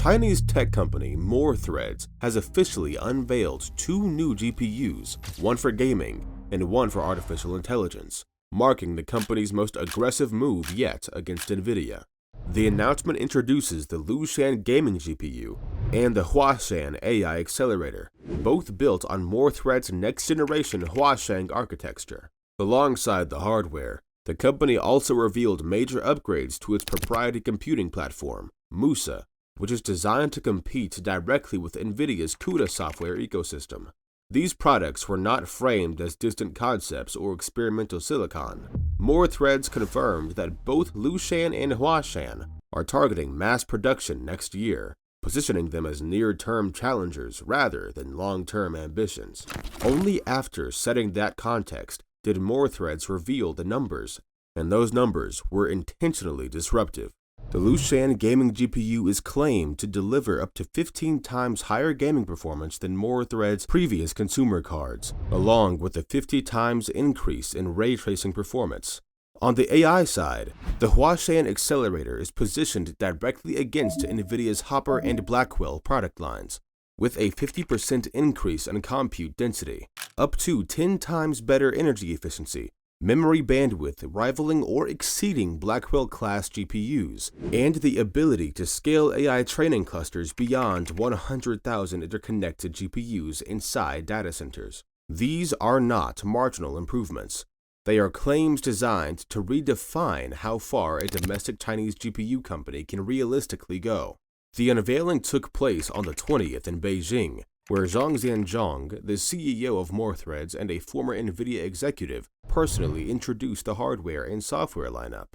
Chinese tech company More Threads has officially unveiled two new GPUs, one for gaming and one for artificial intelligence, marking the company's most aggressive move yet against Nvidia. The announcement introduces the Lushan gaming GPU and the Hashan AI Accelerator, both built on More Threads' next-generation Hashan architecture. Alongside the hardware, the company also revealed major upgrades to its proprietary computing platform, Musa, which is designed to compete directly with Nvidia's CUDA software ecosystem. These products were not framed as distant concepts or experimental silicon. More Threads confirmed that both Lushan and Hashan are targeting mass production next year, positioning them as near-term challengers rather than long-term ambitions. Only after setting that context did More Threads reveal the numbers, and those numbers were intentionally disruptive. The Lushan gaming GPU is claimed to deliver up to 15 times higher gaming performance than More Threads' previous consumer cards, along with a 50 times increase in ray tracing performance. On the AI side, the Hashan Accelerator is positioned directly against Nvidia's Hopper and Blackwell product lines, with a 50% increase in compute density, up to 10 times better energy efficiency, memory bandwidth rivaling or exceeding Blackwell-class GPUs, and the ability to scale AI training clusters beyond 100,000 interconnected GPUs inside data centers. These are not marginal improvements. They are claims designed to redefine how far a domestic Chinese GPU company can realistically go. The unveiling took place on the 20th in Beijing, where Zhang Xianzhong, the CEO of More Threads and a former Nvidia executive, personally introduced the hardware and software lineup.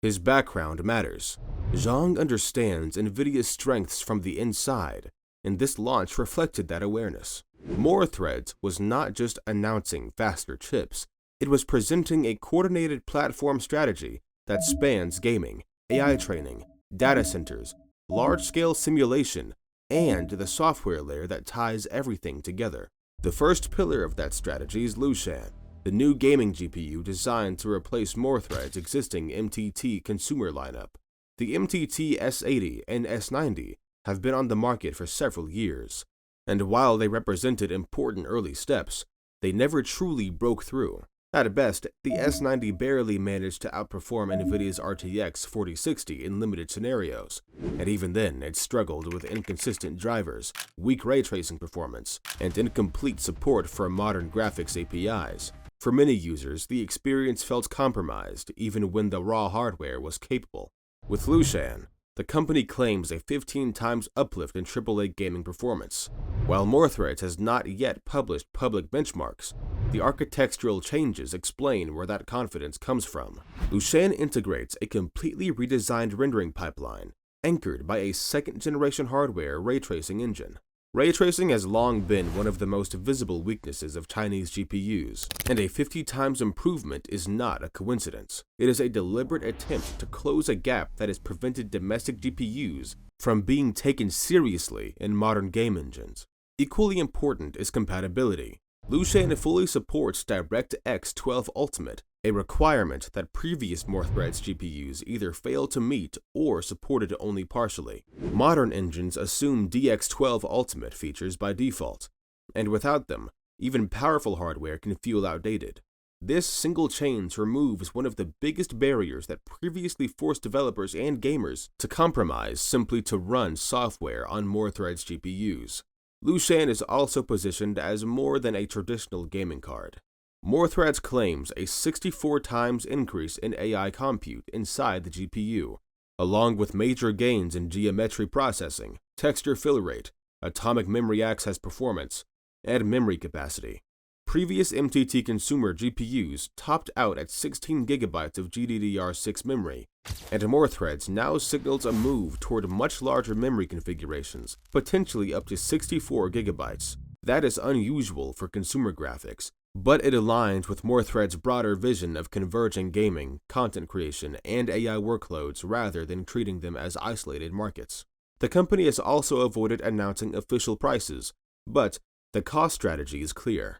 His background matters. Zhang understands Nvidia's strengths from the inside, and this launch reflected that awareness. More Threads was not just announcing faster chips, it was presenting a coordinated platform strategy that spans gaming, AI training, data centers, large-scale simulation, and the software layer that ties everything together. The first pillar of that strategy is Lushan, the new gaming GPU designed to replace More Threads' existing MTT consumer lineup. The MTT S80 and S90 have been on the market for several years, and while they represented important early steps, they never truly broke through. At best, the S90 barely managed to outperform Nvidia's RTX 4060 in limited scenarios, and even then it struggled with inconsistent drivers, weak ray tracing performance, and incomplete support for modern graphics APIs. For many users, the experience felt compromised even when the raw hardware was capable. With Lushan, the company claims a 15 times uplift in AAA gaming performance. While More Threads has not yet published public benchmarks, the architectural changes explain where that confidence comes from. Lushan integrates a completely redesigned rendering pipeline, anchored by a second-generation hardware ray tracing engine. Ray tracing has long been one of the most visible weaknesses of Chinese GPUs, and a 50 times improvement is not a coincidence. It is a deliberate attempt to close a gap that has prevented domestic GPUs from being taken seriously in modern game engines. Equally important is compatibility. Lushan fully supports DirectX 12 Ultimate, a requirement that previous More Threads GPUs either failed to meet or supported only partially. Modern engines assume DX12 Ultimate features by default, and without them, even powerful hardware can feel outdated. This single change removes one of the biggest barriers that previously forced developers and gamers to compromise simply to run software on More Threads GPUs. Lushan is also positioned as more than a traditional gaming card. More Threads claims a 64 times increase in AI compute inside the GPU, along with major gains in geometry processing, texture fill rate, atomic memory access performance, and memory capacity. Previous MTT consumer GPUs topped out at 16 GB of GDDR6 memory, and More Threads now signals a move toward much larger memory configurations, potentially up to 64 GB. That is unusual for consumer graphics, but it aligns with More Threads' broader vision of converging gaming, content creation, and AI workloads rather than treating them as isolated markets. The company has also avoided announcing official prices, but the cost strategy is clear.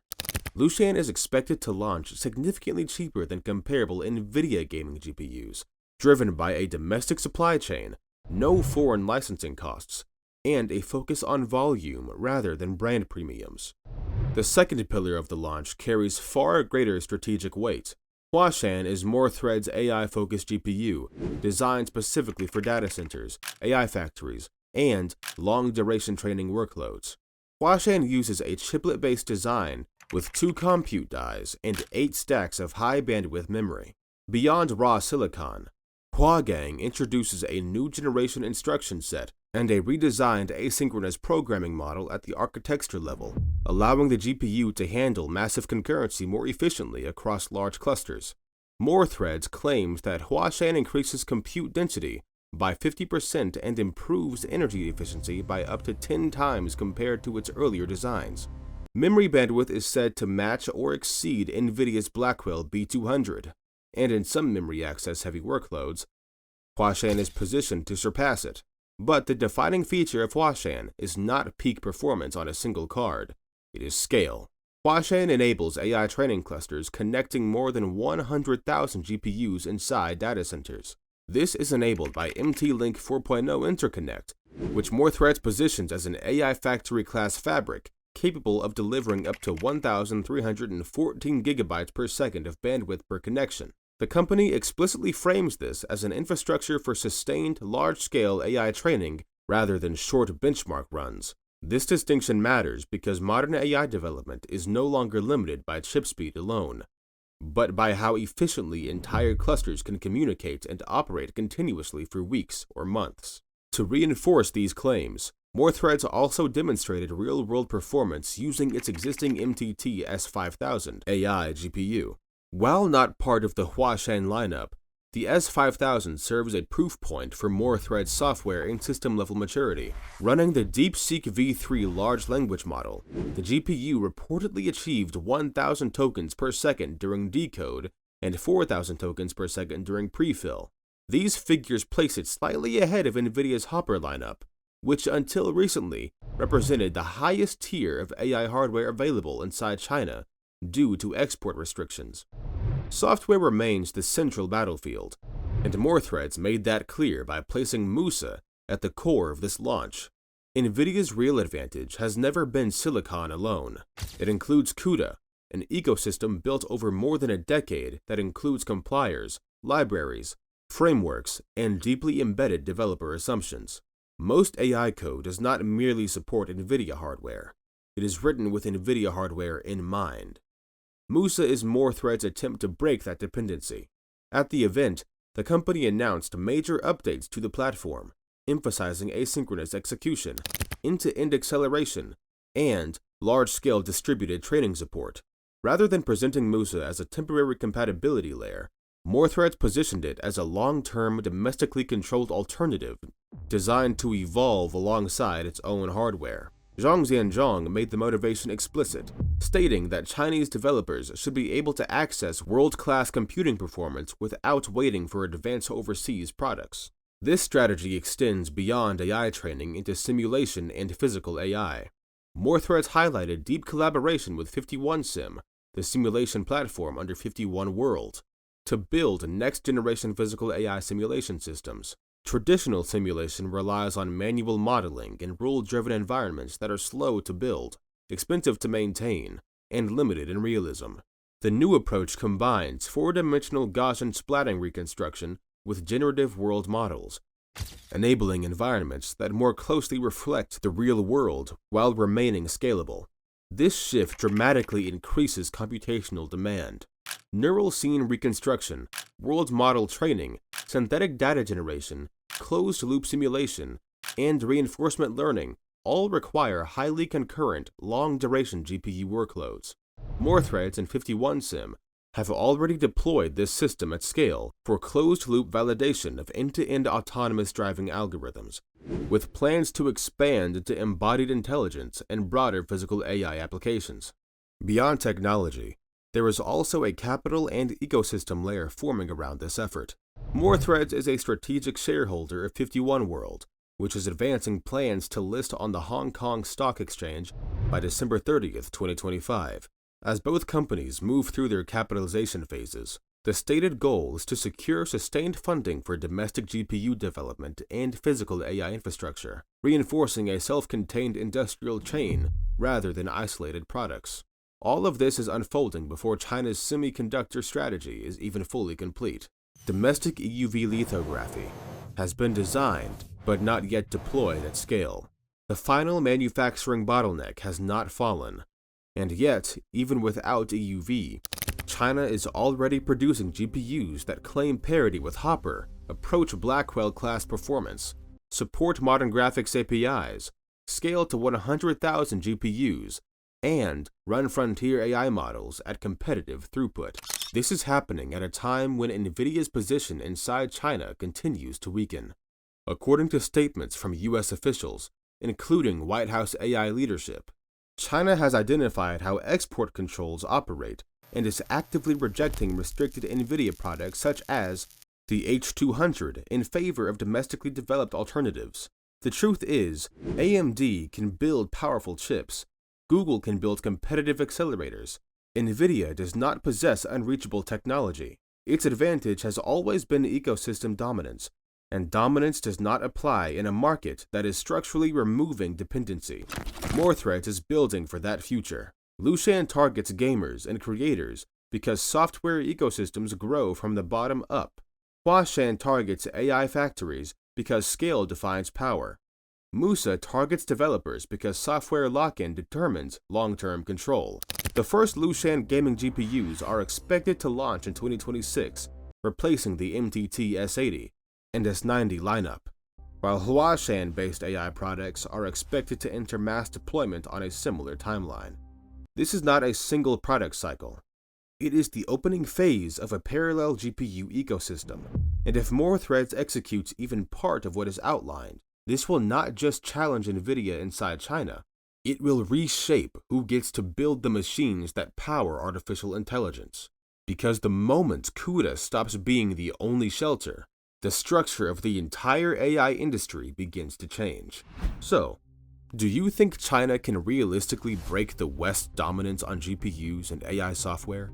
Lushan is expected to launch significantly cheaper than comparable Nvidia gaming GPUs, driven by a domestic supply chain, no foreign licensing costs, and a focus on volume rather than brand premiums. The second pillar of the launch carries far greater strategic weight. Hashan is Thread's AI-focused GPU, designed specifically for data centers, AI factories, and long-duration training workloads. Hashan uses a chiplet-based design with 2 compute dies and 8 stacks of high-bandwidth memory. Beyond raw silicon, Hashan introduces a new generation instruction set and a redesigned asynchronous programming model at the architecture level, allowing the GPU to handle massive concurrency more efficiently across large clusters. Threads claims that Hashan increases compute density by 50% and improves energy efficiency by up to 10 times compared to its earlier designs. Memory bandwidth is said to match or exceed Nvidia's Blackwell B200, and in some memory access-heavy workloads, Hashan is positioned to surpass it. But the defining feature of Hashan is not peak performance on a single card, it is scale. Hashan enables AI training clusters connecting more than 100,000 GPUs inside data centers. This is enabled by MT-Link 4.0 interconnect, which Threads positions as an AI factory class fabric capable of delivering up to 1,314 gigabytes per second of bandwidth per connection. The company explicitly frames this as an infrastructure for sustained, large-scale AI training rather than short benchmark runs. This distinction matters because modern AI development is no longer limited by chip speed alone, but by how efficiently entire clusters can communicate and operate continuously for weeks or months. To reinforce these claims, Threads also demonstrated real-world performance using its existing MTT S5000 AI GPU. While not part of the Hashan lineup, the S5000 serves a proof point for Threads software and system-level maturity. Running the DeepSeek V3 large language model, the GPU reportedly achieved 1,000 tokens per second during decode and 4,000 tokens per second during prefill. These figures place it slightly ahead of Nvidia's Hopper lineup, which until recently represented the highest tier of AI hardware available inside China due to export restrictions. Software remains the central battlefield, and Threads made that clear by placing Musa at the core of this launch. Nvidia's real advantage has never been silicon alone. It includes CUDA, an ecosystem built over more than a decade that includes compliers, libraries, frameworks, and deeply embedded developer assumptions. Most AI code does not merely support Nvidia hardware. It is written with Nvidia hardware in mind. Musa is Threads' attempt to break that dependency. At the event, the company announced major updates to the platform, emphasizing asynchronous execution, end-to-end acceleration, and large-scale distributed training support. Rather than presenting Musa as a temporary compatibility layer, Threads positioned it as a long-term, domestically controlled alternative designed to evolve alongside its own hardware. Zhang Xianzhong made the motivation explicit, stating that Chinese developers should be able to access world-class computing performance without waiting for advanced overseas products. This strategy extends beyond AI training into simulation and physical AI. Threads highlighted deep collaboration with 51Sim, the simulation platform under 51 World, to build next-generation physical AI simulation systems. Traditional simulation relies on manual modeling in rule-driven environments that are slow to build, expensive to maintain, and limited in realism. The new approach combines four-dimensional Gaussian splatting reconstruction with generative world models, enabling environments that more closely reflect the real world while remaining scalable. This shift dramatically increases computational demand. Neural scene reconstruction, world model training, synthetic data generation, closed-loop simulation, and reinforcement learning all require highly concurrent, long-duration GPU workloads. Threads and 51Sim have already deployed this system at scale for closed-loop validation of end-to-end autonomous driving algorithms, with plans to expand into embodied intelligence and broader physical AI applications. Beyond technology, there is also a capital and ecosystem layer forming around this effort. Threads is a strategic shareholder of 51 World, which is advancing plans to list on the Hong Kong Stock Exchange by December 30th, 2025. As both companies move through their capitalization phases, The stated goal is to secure sustained funding for domestic GPU development and physical AI infrastructure, reinforcing a self-contained industrial chain rather than isolated products. All of this is unfolding before China's semiconductor strategy is even fully complete. Domestic EUV lithography has been designed but not yet deployed at scale. The final manufacturing bottleneck has not fallen, and yet, even without EUV, China is already producing GPUs that claim parity with Hopper, approach Blackwell-class performance, support modern graphics APIs, scale to 100,000 GPUs, and run frontier AI models at competitive throughput. This is happening at a time when Nvidia's position inside China continues to weaken. According to statements from US officials, including White House AI leadership, China has identified how export controls operate and is actively rejecting restricted Nvidia products such as the H200 in favor of domestically developed alternatives. The truth is, AMD can build powerful chips, Google can build competitive accelerators, Nvidia does not possess unreachable technology. Its advantage has always been ecosystem dominance, and dominance does not apply in a market that is structurally removing dependency. More Threads is building for that future. Lushan targets gamers and creators because software ecosystems grow from the bottom up. Hashan targets AI factories because scale defines power. Musa targets developers because software lock-in determines long-term control. The first Lushan gaming GPUs are expected to launch in 2026, replacing the MTT S80 and S90 lineup, while Hashan-based AI products are expected to enter mass deployment on a similar timeline. This is not a single product cycle. It is the opening phase of a parallel GPU ecosystem, and if More Threads executes even part of what is outlined, this will not just challenge Nvidia inside China, it will reshape who gets to build the machines that power artificial intelligence. Because the moment CUDA stops being the only shelter, the structure of the entire AI industry begins to change. So, do you think China can realistically break the West's dominance on GPUs and AI software?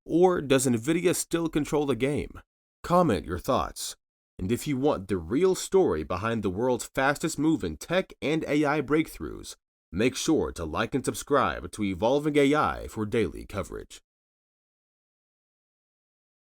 Or does Nvidia still control the game? Comment your thoughts. And if you want the real story behind the world's fastest moving tech and AI breakthroughs, make sure to like and subscribe to Evolving AI for daily coverage.